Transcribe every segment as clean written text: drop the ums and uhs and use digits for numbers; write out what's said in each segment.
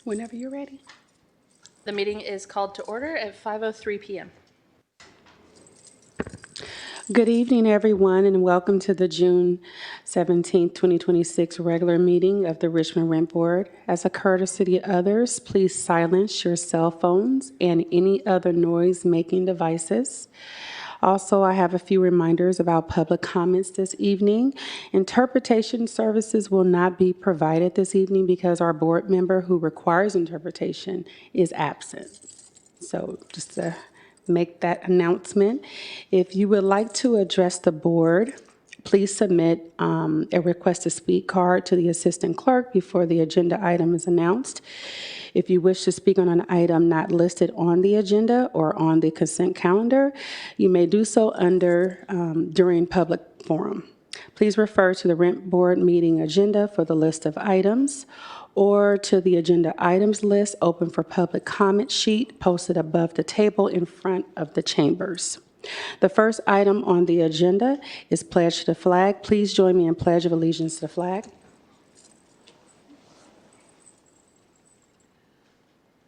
Whenever you're ready. The meeting is called to order at 5:03 p.m. Good evening, everyone, and welcome to the June 17th, 2026 regular meeting of the Richmond Rent Board. As a courtesy to others, please silence your cell phones and any other noise-making devices. Also, I have a few reminders about public comments this evening. Interpretation services will not be provided this evening because our board member who requires interpretation is absent. So just to make that announcement. If you would like to address the board, please submit a request to speak card to the assistant clerk before the agenda item is announced. If you wish to speak on an item not listed on the agenda or on the consent calendar, you may do so during public forum. Please refer to the Rent Board meeting agenda for the list of items or to the agenda items list open for public comment sheet posted above the table in front of the chambers. The first item on the agenda is pledge to the flag. Please join me in pledge of allegiance to the flag.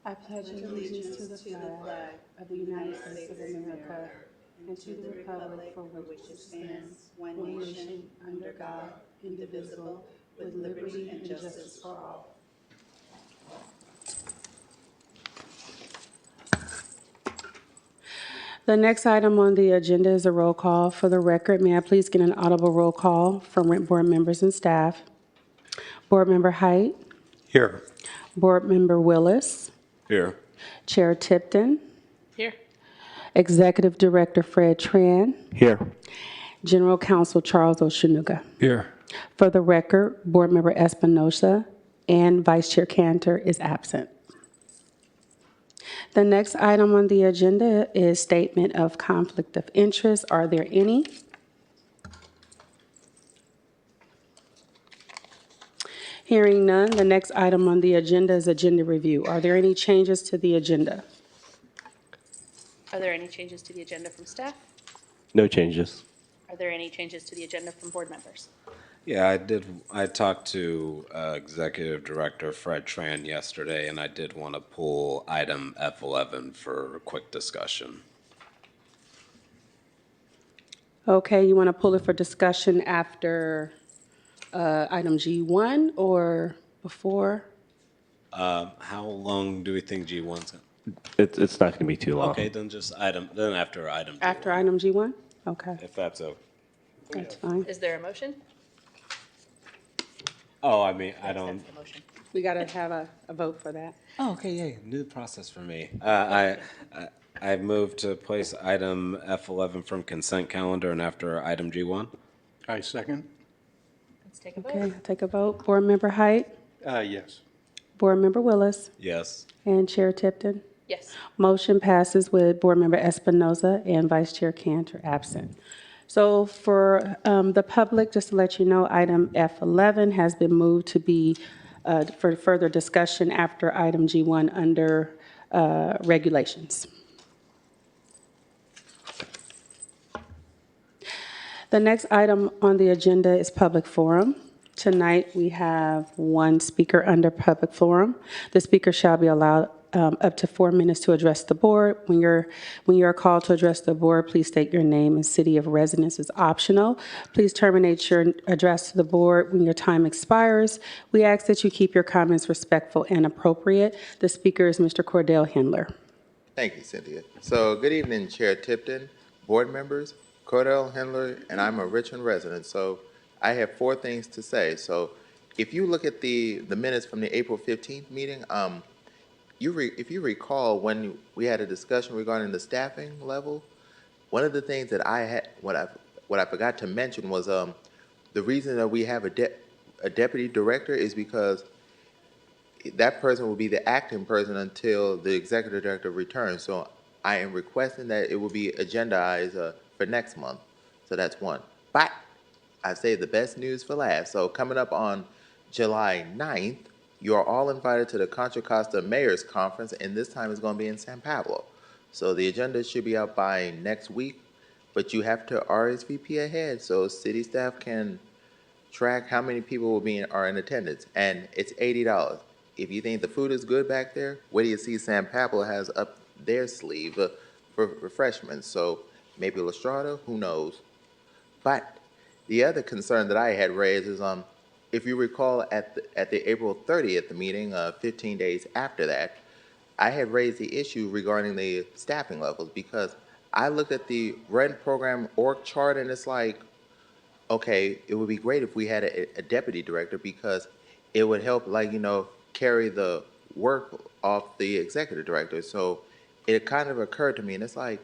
I pledge allegiance to the flag of the United States of America and to the republic for which it stands, one nation, under God, indivisible, with liberty and justice for all. The next item on the agenda is a roll call. For the record, may I please get an audible roll call from Rent Board members and staff? Board Member Height, Here. Board Member Willis, Here. Chair Tipton, Here. Executive Director Fred Tran, Here. General Counsel Charles Oshanuga. Here. For the record, Board Member Espinosa and Vice Chair Cantor is absent. The next item on the agenda is statement of conflict of interest. Are there any? Hearing none, the next item on the agenda is agenda review. Are there any changes to the agenda? Are there any changes to the agenda from staff? No changes. Are there any changes to the agenda from board members? Yeah, I did. I talked to Executive Director Fred Tran yesterday, and I did want to pull item F11 for a quick discussion. Okay, you want to pull it for discussion after item G1 or before? How long do we think G1's? It's not going to be too long. Okay, then just then after item G1, After item G1? Okay, if that's okay. that's fine. Is there a motion? Oh, I mean, I don't. That's the motion. We got to have a vote for that. Oh, okay, yeah, new process for me. I moved to place item F11 from consent calendar and after item G1. I second. Let's take a vote. Okay, take a vote. Board Member Height, Yes. Board Member Willis, Yes. and Chair Tipton. Yes. Motion passes with Board Member Espinoza and Vice Chair Cantor absent. So for the public, just to let you know, item F11 has been moved to be for further discussion after item G1 under regulations. The next item on the agenda is public forum. Tonight, we have one speaker under public forum. The speaker shall be allowed up to 4 minutes to address the board. When you're called to address the board, please state your name and city of residence is optional. Please terminate your address to the board when your time expires. We ask that you keep your comments respectful and appropriate. The speaker is Mr. Cordell Hindler. Thank you, Cynthia. So, good evening, Chair Tipton, board members, Cordell Hendler, and I'm a Richmond resident. So, I have 4 things to say. So, if you look at the minutes from the April 15th meeting, if you recall when we had a discussion regarding the staffing level, one of the things that what I forgot to mention was the reason that we have a deputy director is because that person will be the acting person until the executive director returns. So I am requesting that it will be agendized for next month. So that's one. But I say the best news for last. So coming up on July 9th, you are all invited to the Contra Costa Mayor's Conference, and this time it's going to be in San Pablo. So the agenda should be out by next week, but you have to RSVP ahead so city staff can track how many people are in attendance, and it's $80. if you think the food is good back there, what do you see San Pablo has up their sleeve for refreshments? So maybe Lestrada, who knows? But the other concern that I had raised is, if you recall, at the April 30th meeting, 15 days after that, I had raised the issue regarding the staffing levels because I looked at the rent program org chart and it's like, okay, it would be great if we had a deputy director because it would help, like, carry the work off the executive director. So it kind of occurred to me, and it's like,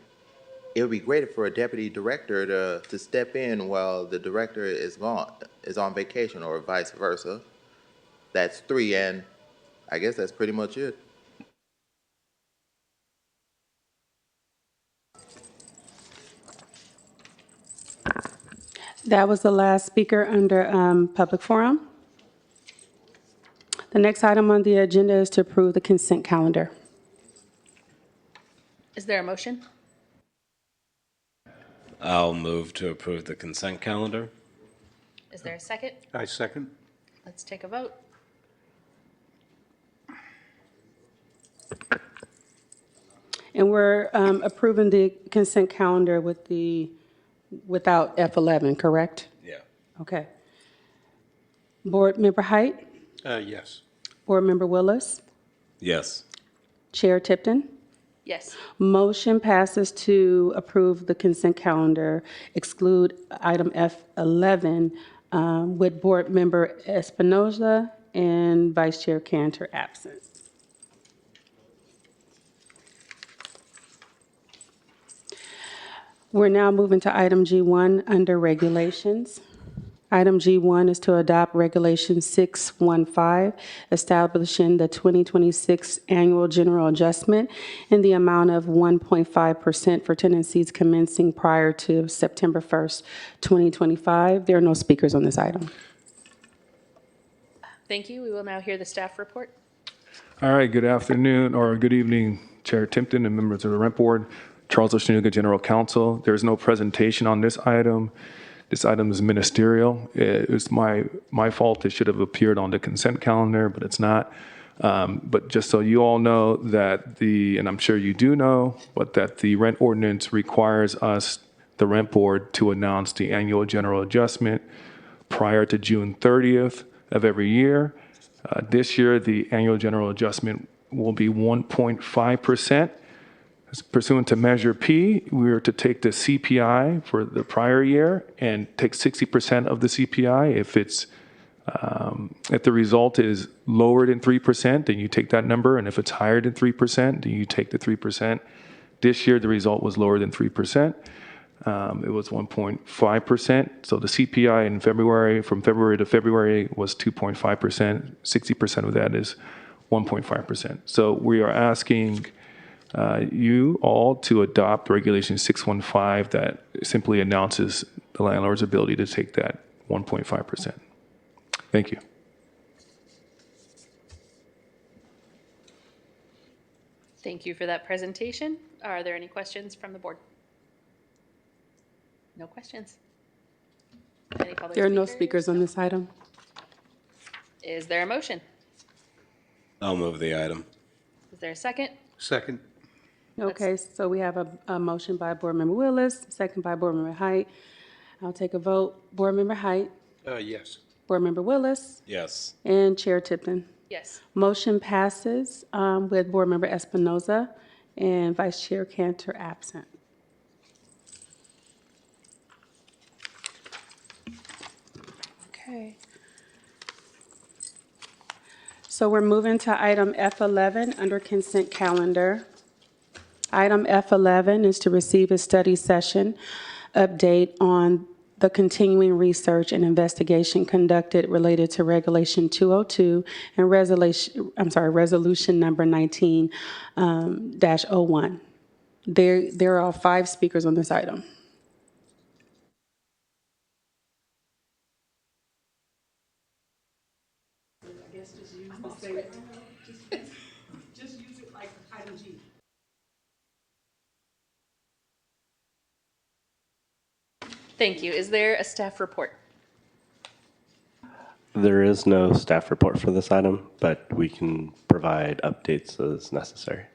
it would be great for a deputy director to step in while the director is on vacation, or vice versa. That's three, and I guess that's pretty much it. That was the last speaker under public forum. The next item on the agenda is to approve the consent calendar. Is there a motion? I'll move to approve the consent calendar. Is there a second? I second. Let's take a vote. And we're approving the consent calendar without F11, correct? Yeah. Okay. Board Member Height, Yes. Board Member Willis, Yes. Chair Tipton. Yes. Motion passes to approve the consent calendar, exclude item F11, with Board Member Espinoza and Vice Chair Cantor absent. We're now moving to item G1 under regulations. Item G1 is to adopt Regulation 615, establishing the 2026 annual general adjustment in the amount of 1.5% for tenancies commencing prior to September 1st, 2025. There are no speakers on this item. Thank you. We will now hear the staff report. All right, good afternoon or good evening, Chair Timpton and members of the Rent Board. Charles Oshnuga, General Counsel. There's no presentation on this item. This item is ministerial. It was my fault. It should have appeared on the consent calendar, but it's not. But just so you all know that and I'm sure you do know, but that the rent ordinance requires us, the Rent Board, to announce the annual general adjustment prior to June 30th of every year. This year, the annual general adjustment will be 1.5%. Pursuant to Measure P, we are to take the CPI for the prior year and take 60% of the CPI. If the result is lower than 3%, then you take that number, and if it's higher than 3%, then you take the 3%. This year, the result was lower than 3%. It was 1.5%. So the CPI in February, from February to February, was 2.5%. 60% of that is 1.5%. So we are asking you all to adopt Regulation 615 that simply announces the landlord's ability to take that 1.5%. Thank you. Thank you for that presentation. Are there any questions from the board? No questions. Any public There are no speakers on No. this item. Is there a motion? I'll move the item. Is there a second? Second. Okay, so we have a motion by Board Member Willis, second by Board Member Height. I'll take a vote. Board Member Height, Yes. Board Member Willis, Yes. and Chair Tipton. Yes. Motion passes with Board Member Espinoza and Vice Chair Cantor absent. Okay. So we're moving to item F11 under consent calendar. Item F11 is to receive a study session update on the continuing research and investigation conducted related to Regulation 202 and Resolution number 19 -01. There are 5 speakers on this item. Thank you. Is there a staff report? There is no staff report for this item, but we can provide updates as necessary.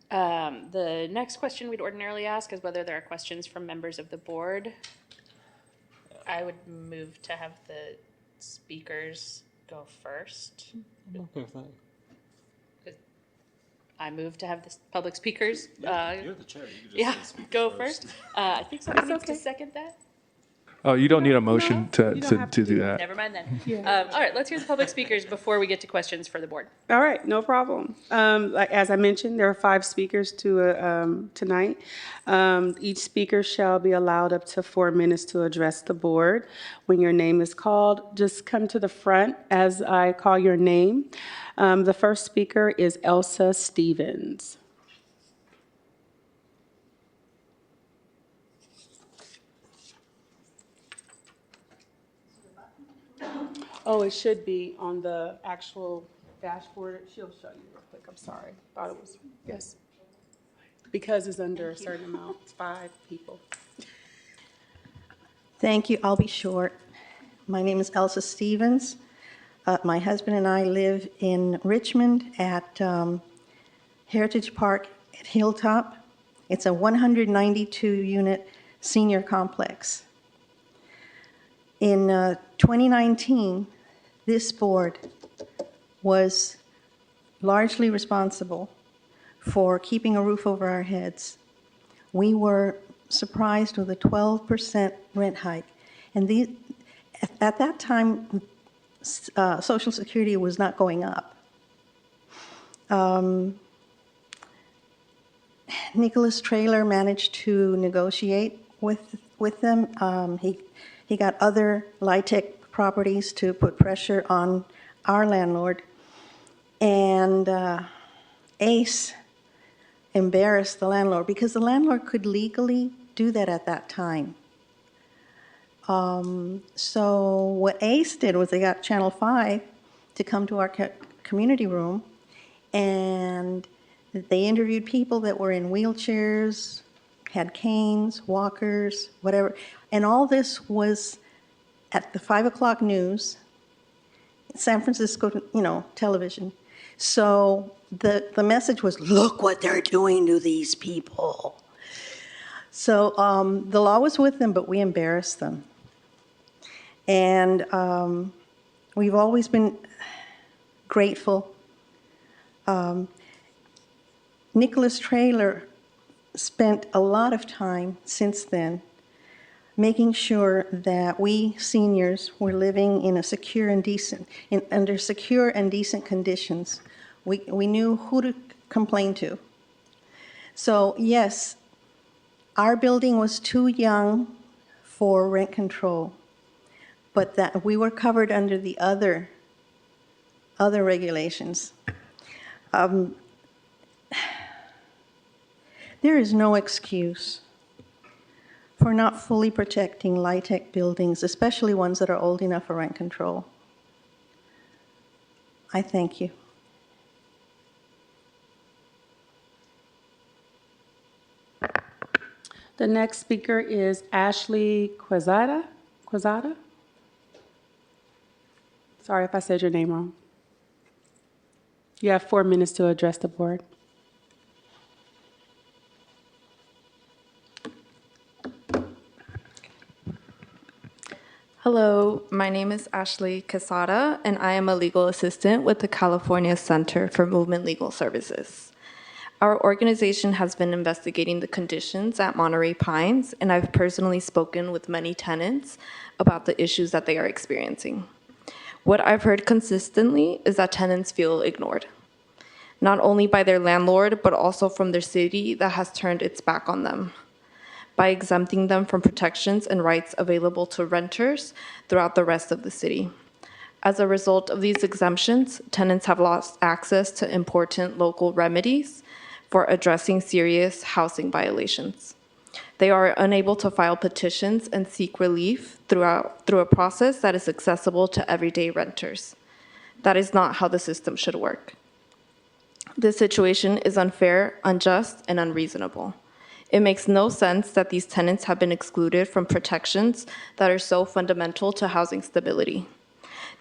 The next question we'd ordinarily ask is whether there are questions from members of the board. I would move to have the speakers go first. I move to have the public speakers. You're the chair. You Yeah, go first. I think someone needs to second that. Oh, you don't need a motion you don't have to do that. Never mind then. All right, let's hear the public speakers before we get to questions for the board. All right, no problem. Like, as I mentioned, there are 5 speakers tonight. Each speaker shall be allowed up to 4 minutes to address the board. When your name is called, just come to the front as I call your name. The first speaker is Elsa Stevens. Oh, it should be on the actual dashboard. She'll show you real quick. I'm sorry. Thought it was, yes. Because it's under a certain amount, it's 5 people. Thank you. I'll be short. My name is Elsa Stevens. My husband and I live in Richmond at Heritage Park at Hilltop. It's a 192-unit senior complex. In 2019, this board was largely responsible for keeping a roof over our heads. We were surprised with a 12% rent hike. And at that time, Social Security was not going up. Nicholas Traylor managed to negotiate with them. He got other LIHTC properties to put pressure on our landlord. And ACE embarrassed the landlord because the landlord could legally do that at that time. So what ACE did was they got Channel 5 to come to our community room, and they interviewed people that were in wheelchairs, had canes, walkers, whatever. And all this was at the 5 o'clock news, San Francisco, television. So the message was, look what they're doing to these people. So the law was with them, but we embarrassed them. And we've always been grateful. Nicholas Traylor spent a lot of time since then making sure that we seniors were living in a secure and decent, under secure and decent conditions. We knew who to complain to. So yes, our building was too young for rent control, but that we were covered under the other regulations. There is no excuse for not fully protecting LIHTC buildings, especially ones that are old enough for rent control. I thank you. The next speaker is Ashley Quezada. Sorry if I said your name wrong. You have 4 minutes to address the board. Hello, my name is Ashley Quesada, and I am a legal assistant with the California Center for Movement Legal Services. Our organization has been investigating the conditions at Monterey Pines, and I've personally spoken with many tenants about the issues that they are experiencing. What I've heard consistently is that tenants feel ignored, not only by their landlord, but also from their city that has turned its back on them, by exempting them from protections and rights available to renters throughout the rest of the city. As a result of these exemptions, tenants have lost access to important local remedies for addressing serious housing violations. They are unable to file petitions and seek relief through a process that is accessible to everyday renters. That is not how the system should work. This situation is unfair, unjust, and unreasonable. It makes no sense that these tenants have been excluded from protections that are so fundamental to housing stability.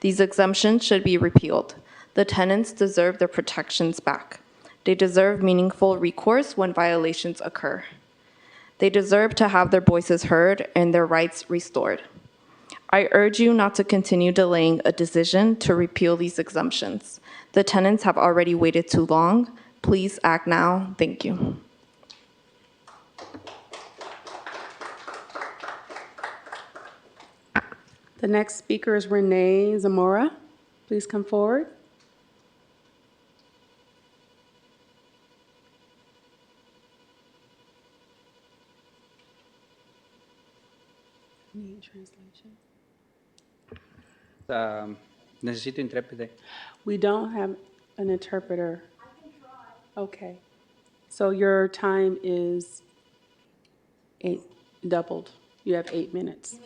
These exemptions should be repealed. The tenants deserve their protections back. They deserve meaningful recourse when violations occur. They deserve to have their voices heard and their rights restored. I urge you not to continue delaying a decision to repeal these exemptions. The tenants have already waited too long. Please act now. Thank you. The next speaker is Renee Zamora. Please come forward. Need translation. Necesito intérprete. We don't have an interpreter. I can try. Okay. So your time is doubled. You have 8 minutes.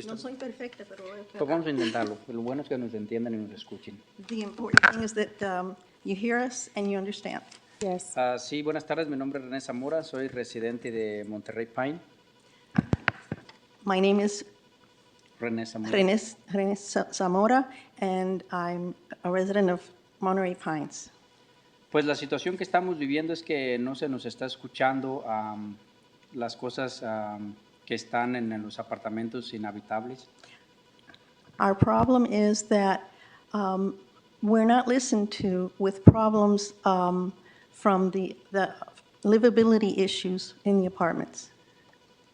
No soy perfecta, pero voy a Pues tratar. vamos a intentarlo. Lo bueno es que nos entiendan y nos escuchen. The important thing is that you hear us and you understand. Yes. Sí, buenas tardes. Mi nombre es René Zamora. Soy residente de Monterrey Pine. My name is René Zamora. René Zamora, and I'm a resident of Monterey Pines. Pues la situación que estamos viviendo es que no se nos está escuchando las cosas que están en los apartamentos inhabitables. Our problem is that we're not listened to with problems from the livability issues in the apartments.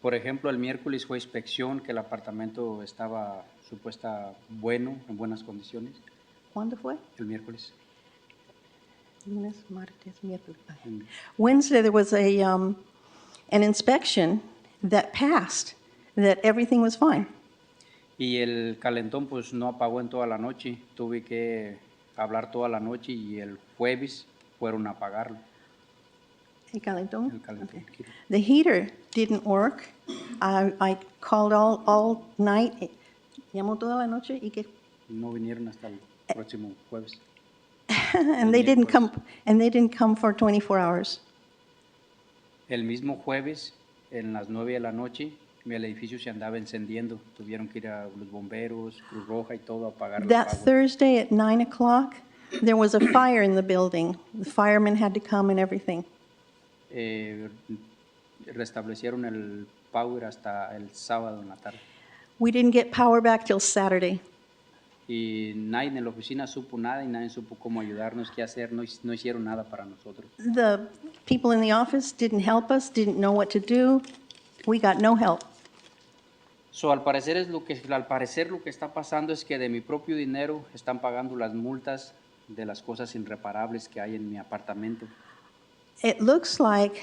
Por ejemplo, el miércoles fue inspección que el apartamento estaba supuesta bueno, en buenas condiciones. ¿Cuándo fue? El miércoles. Lunes, martes, miércoles. Wednesday, there was an inspection that passed, that everything was fine. Y el calentón pues no apagó en toda la noche. Tuve que hablar toda la noche y el jueves fueron a apagarlo. El calentón? El calentón. Okay. The heater didn't work. I called all night. Llamó toda la noche y que No vinieron hasta el próximo jueves. and they didn't come for 24 hours. El mismo jueves, en las 9 de la noche, el edificio se andaba encendiendo. Tuvieron que ir a los bomberos, Cruz Roja y todo a apagar los That fuegos. Thursday at 9 o'clock, there was a fire in the building. The firemen had to come and everything. Restablecieron el power hasta el sábado en la tarde. We didn't get power back till Saturday. Y nadie en la oficina supo nada y nadie supo cómo ayudarnos, qué hacer, no hicieron nada para nosotros. The people in the office didn't help us, didn't know what to do. We got no help. Al parecer lo que está pasando es que de mi propio dinero están pagando las multas de las cosas irreparables que hay en mi apartamento. It looks like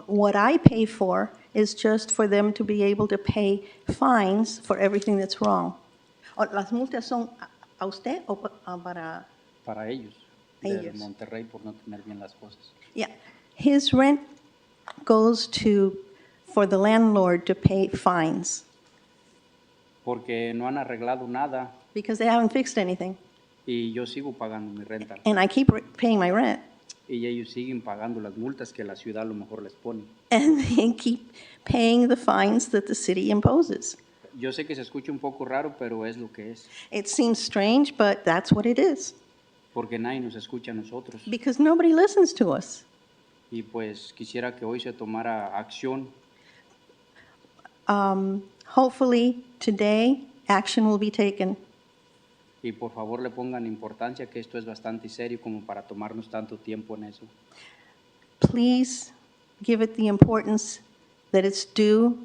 what I pay for is just for them to be able to pay fines for everything that's wrong. ¿Las multas son a usted o para? Para ellos, de Monterrey, por no tener bien las cosas. Yeah. His rent goes for the landlord to pay fines. Porque no han arreglado nada. Because they haven't fixed anything. Y yo sigo pagando mi renta. And I keep paying my rent. Y ellos siguen pagando las multas que la ciudad a lo mejor les pone. And they keep paying the fines that the city imposes. Yo sé que se escucha un poco raro, pero es lo que es. It seems strange, but that's what it is. Porque nadie nos escucha a nosotros. Because nobody listens to us. Y pues quisiera que hoy se tomara acción. Hopefully today action will be taken. Y por favor le pongan importancia, que esto es bastante serio como para tomarnos tanto tiempo en eso. Please give it the importance that it's due.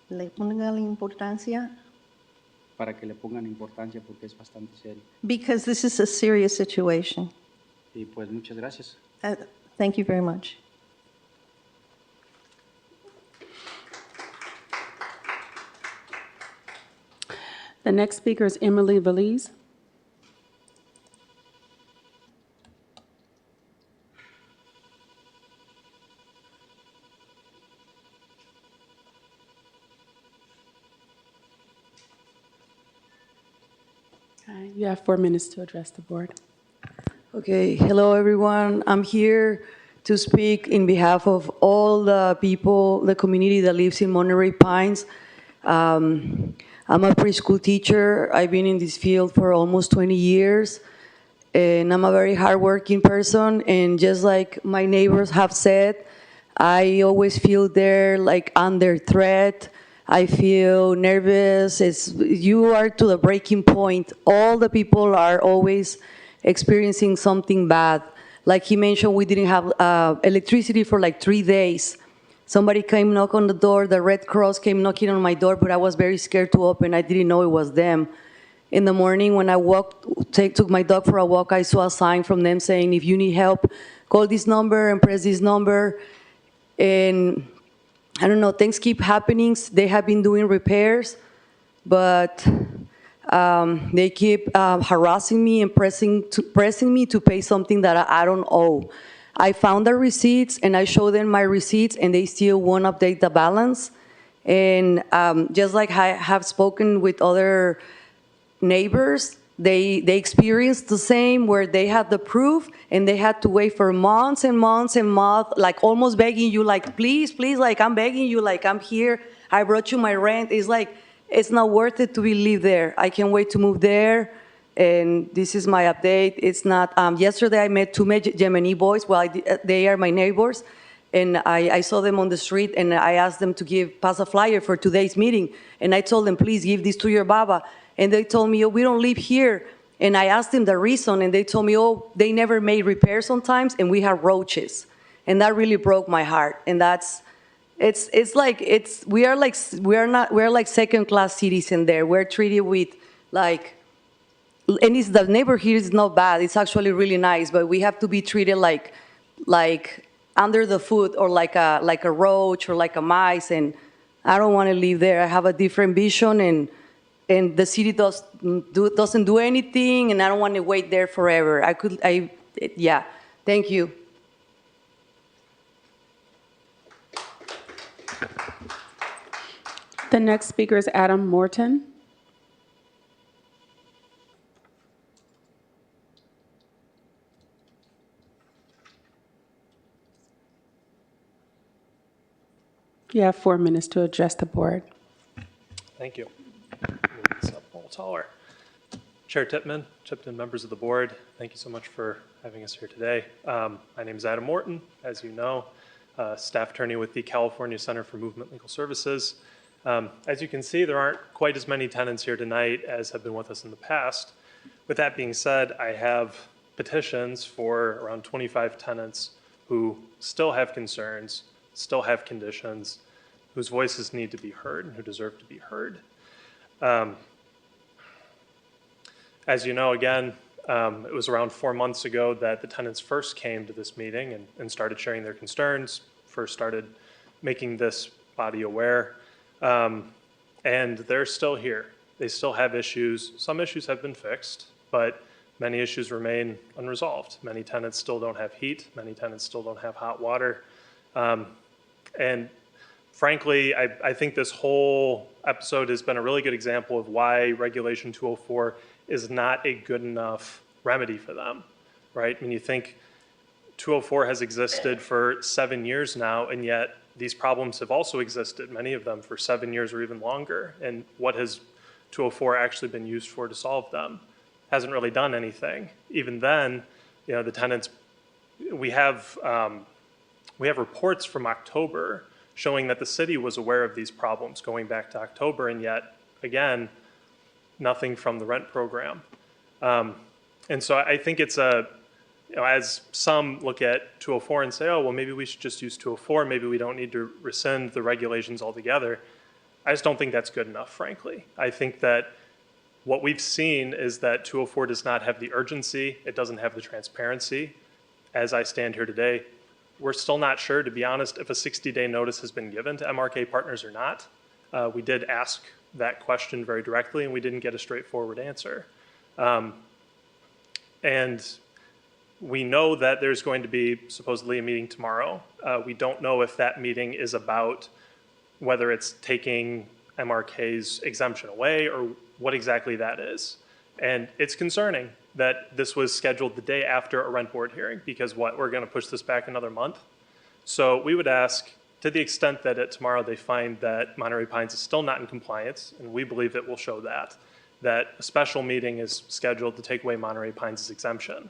Le pongan la importancia. Para que le pongan importancia porque es bastante serio. Because this is a serious situation. Y pues muchas gracias. Thank you very much. The next speaker is Emily Valise. You have 4 minutes to address the board. Okay, hello everyone. I'm here to speak in behalf of all the people, the community that lives in Monterey Pines. I'm a preschool teacher. I've been in this field for almost 20 years, and I'm a very hardworking person. And just like my neighbors have said, I always feel they're like under threat. I feel nervous. You are to the breaking point. All the people are always experiencing something bad. Like he mentioned, we didn't have electricity for like 3 days. Somebody came knock on the door, the Red Cross came knocking on my door, but I was very scared to open. I didn't know it was them. In the morning when I took my dog for a walk, I saw a sign from them saying, if you need help, call this number and press this number. And I don't know, things keep happening. They have been doing repairs, but they keep harassing me and pressing me to pay something that I don't owe. I found the receipts and I showed them my receipts and they still won't update the balance. And just like I have spoken with other neighbors, they experienced the same, where they had the proof and they had to wait for months and months and months, like almost begging you, like, please, please, like I'm begging you, like I'm here, I brought you my rent. It's like, it's not worth it to live there. I can't wait to move there. And this is my update. It's not, yesterday I met two Yemeni boys. Well, they are my neighbors. And I saw them on the street and I asked them to pass a flyer for today's meeting. And I told them, please give this to your Baba. And they told me, oh, we don't live here. And I asked them the reason and they told me, oh, they never made repairs sometimes and we have roaches. And that really broke my heart. And we're like second-class citizens there. We're treated with like, and the neighborhood here is not bad. It's actually really nice, but we have to be treated like under the foot or like a roach or like a mice. And I don't want to live there. I have a different vision, and the city doesn't do anything, and I don't want to wait there forever. Yeah. Thank you. The next speaker is Adam Morton. You have 4 minutes to address the board. Thank you. Move this up a little taller. Chair Tipton, members of the board, thank you so much for having us here today. My name is Adam Morton, as you know, staff attorney with the California Center for Movement Legal Services. As you can see, there aren't quite as many tenants here tonight as have been with us in the past. With that being said, I have petitions for around 25 tenants who still have concerns, still have conditions, whose voices need to be heard and who deserve to be heard. As you know, again, it was around 4 months ago that the tenants first came to this meeting and started sharing their concerns, first started making this body aware, and they're still here. They still have issues. Some issues have been fixed, but many issues remain unresolved. Many tenants still don't have heat. Many tenants still don't have hot water. And frankly, I think this whole episode has been a really good example of why Regulation 204 is not a good enough remedy for them, right? I mean, you think 204 has existed for 7 years now, and yet these problems have also existed, many of them for 7 years or even longer. And what has 204 actually been used for to solve them? Hasn't really done anything. Even then, you know, the tenants, we have reports from October showing that the city was aware of these problems going back to October, and yet, again, nothing from the rent program. And so I think it's as some look at 204 and say, oh, well, maybe we should just use 204, maybe we don't need to rescind the regulations altogether. I just don't think that's good enough, frankly. I think that what we've seen is that 204 does not have the urgency, it doesn't have the transparency. As I stand here today, we're still not sure, to be honest, if a 60-day notice has been given to MRK Partners or not. We did ask that question very directly, and we didn't get a straightforward answer. And we know that there's going to be supposedly a meeting tomorrow. We don't know if that meeting is about whether it's taking MRK's exemption away or what exactly that is. And it's concerning that this was scheduled the day after a rent board hearing, because what, we're going to push this back another month? So we would ask, to the extent that tomorrow they find that Monterey Pines is still not in compliance, and we believe it will show that a special meeting is scheduled to take away Monterey Pines' exemption.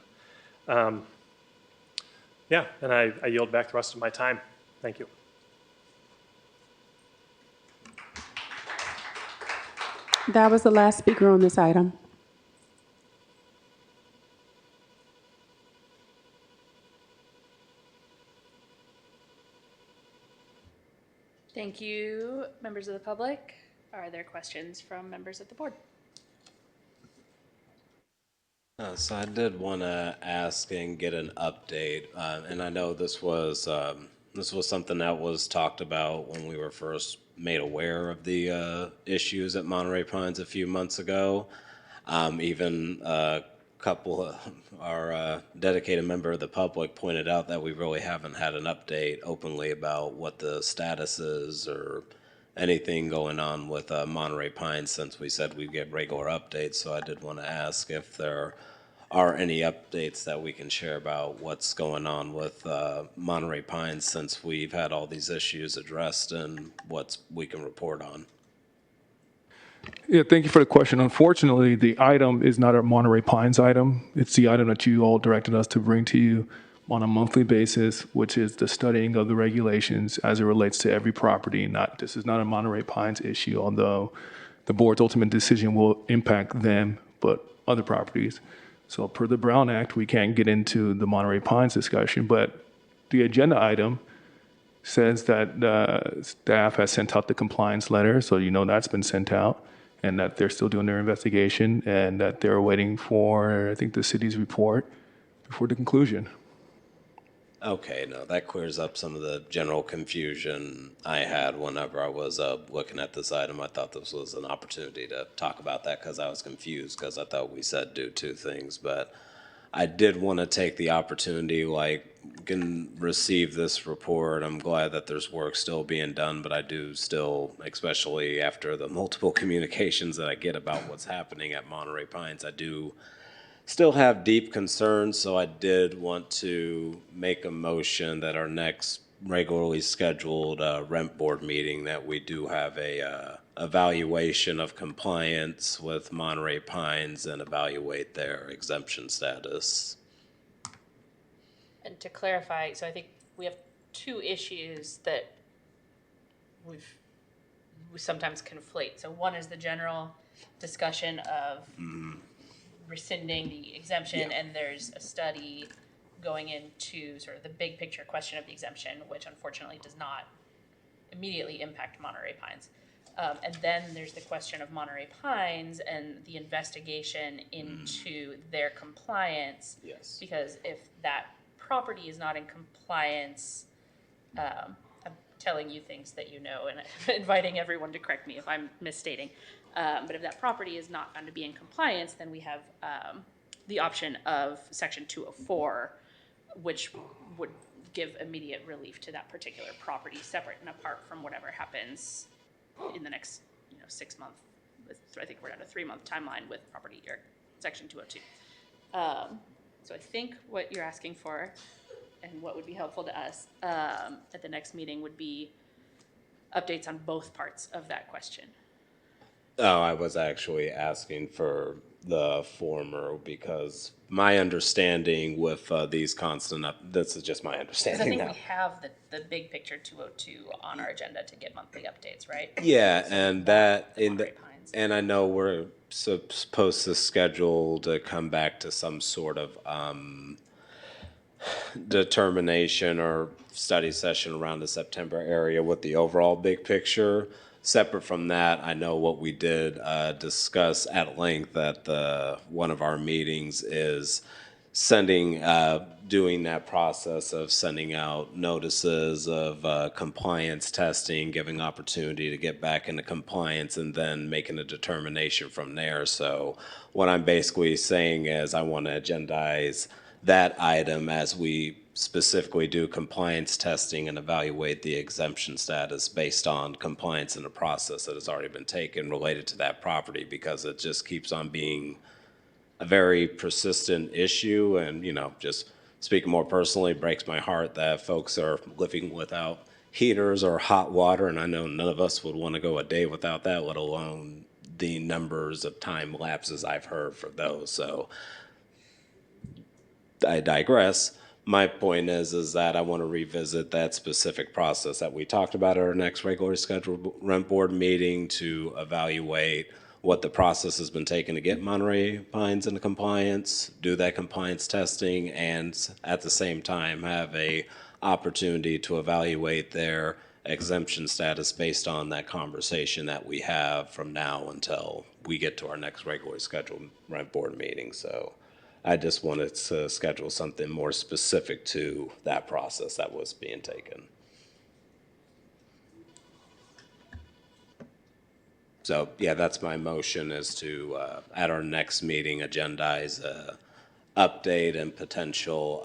Yeah, and I yield back the rest of my time. Thank you. That was the last speaker on this item. Thank you, members of the public. Are there questions from members of the board? So I did want to ask and get an update, and I know this was something that was talked about when we were first made aware of the issues at Monterey Pines a few months ago. Even a couple, our dedicated member of the public pointed out that we really haven't had an update openly about what the status is or anything going on with Monterey Pines since we said we'd get regular updates. So I did want to ask if there are any updates that we can share about what's going on with Monterey Pines since we've had all these issues addressed and what we can report on. Yeah, thank you for the question. Unfortunately, the item is not a Monterey Pines item. It's the item that you all directed us to bring to you on a monthly basis, which is the studying of the regulations as it relates to every property. This is not a Monterey Pines issue, although the board's ultimate decision will impact them, but other properties. So per the Brown Act, we can't get into the Monterey Pines discussion, but the agenda item says that staff has sent out the compliance letter, so you know that's been sent out, and that they're still doing their investigation, and that they're waiting for, I think, the city's report before the conclusion. Okay, no, that clears up some of the general confusion I had whenever I was looking at this item. I thought this was an opportunity to talk about that because I was confused because I thought we said do two things. But I did want to take the opportunity, can receive this report. I'm glad that there's work still being done, but I do still, especially after the multiple communications that I get about what's happening at Monterey Pines, I do still have deep concerns, so I did want to make a motion that our next regularly scheduled rent board meeting that we do have a evaluation of compliance with Monterey Pines and evaluate their exemption status. And to clarify, so I think we have two issues that we sometimes conflate. So one is the general discussion of rescinding the exemption, and there's a study going into sort of the big picture question of the exemption, which unfortunately does not immediately impact Monterey Pines. And then there's the question of Monterey Pines and the investigation into their compliance. Yes. Because if that property is not in compliance, I'm telling you things that you know and inviting everyone to correct me if I'm misstating. But if that property is not going to be in compliance, then we have the option of Section 204, which would give immediate relief to that particular property, separate and apart from whatever happens in the next 6 months. I think we're at a 3-month timeline with property or Section 202. So I think what you're asking for and what would be helpful to us at the next meeting would be updates on both parts of that question. Oh, I was actually asking for the former because my understanding with these constant this is just my Because I understanding think now. we have the big picture 202 on our agenda to get monthly updates, right? Yeah, So and that that in Monterey the, Pines. and I know we're supposed to schedule to come back to some sort of determination or study session around the September area with the overall big picture. Separate from that, I know what we did discuss at length at one of our meetings is doing that process of sending out notices of compliance testing, giving opportunity to get back into compliance, and then making a determination from there. So what I'm basically saying is I want to agendize that item as we specifically do compliance testing and evaluate the exemption status based on compliance in the process that has already been taken related to that property, because it just keeps on being a very persistent issue, and, just speaking more personally, it breaks my heart that folks are living without heaters or hot water, and I know none of us would want to go a day without that, let alone the numbers of time lapses I've heard for those. So I digress. My point is that I want to revisit that specific process that we talked about at our next regularly scheduled rent board meeting to evaluate what the process has been taken to get Monterey Pines into compliance, do that compliance testing, and at the same time have a opportunity to evaluate their exemption status based on that conversation that we have from now until we get to our next regularly scheduled rent board meeting. So I just wanted to schedule something more specific to that process that was being taken. So, yeah, that's my motion, is to, at our next meeting, agendize a update and potential,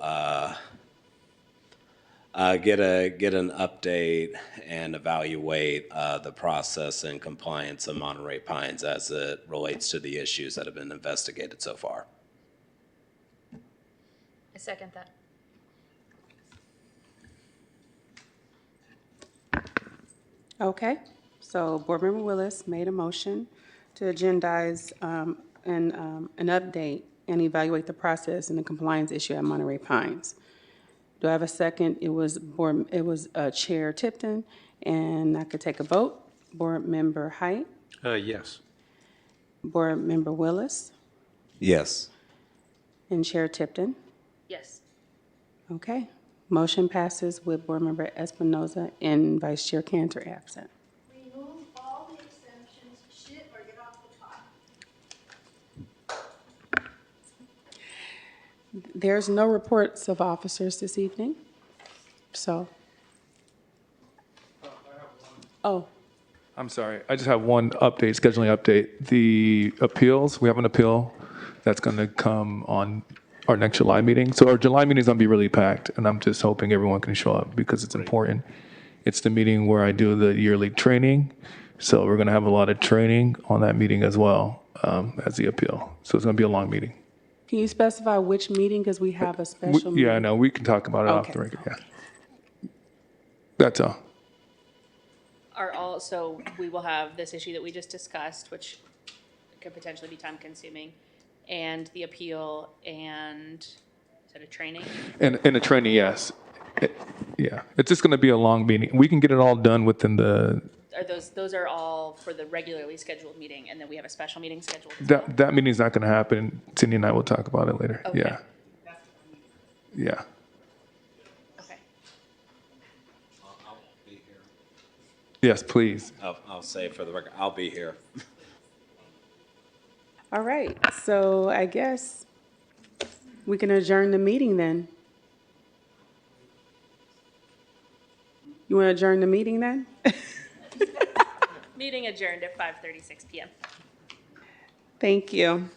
get an update and evaluate the process and compliance of Monterey Pines as it relates to the issues that have been investigated so far. I second that. Okay, so Board Member Willis made a motion to agendize an update and evaluate the process and the compliance issue at Monterey Pines. Do I have a second? It was Chair Tipton, and I could take a vote. Board Member Height, Yes. Board Member Willis, Yes. and Chair Tipton. Yes. Okay, motion passes with Board Member Espinoza and Vice Chair Cantor absent. Remove all the exemptions, shit, or get off the top. There's no reports of officers this evening, so. Oh, I'm sorry, I just have one update, scheduling update. The appeals, we have an appeal that's going to come on our next July meeting. So our July meeting is going to be really packed, and I'm just hoping everyone can show up because it's important. It's the meeting where I do the yearly training. So we're going to have a lot of training on that meeting as well as the appeal. So it's going to be a long meeting. can you specify which meeting, because we have a special meeting? Yeah, I know, we can talk about it off Okay. the record, yeah. That's all. So we will have this issue that we just discussed, which could potentially be time consuming, and the appeal, and is that a training? And the training, yes. Yeah, it's just going to be a long meeting. We can get it all done within the, Are those are all for the regularly scheduled meeting, and then we have a special meeting scheduled as well? that meeting's not going to happen. Cindy and I will talk about it later. Okay. Yeah. Yeah. Okay. I'll be here. Yes, please. I'll say for the record, I'll be here. All right, so I guess we can adjourn the meeting then. You want to adjourn the meeting then? Meeting adjourned at 5:36 PM. Thank you.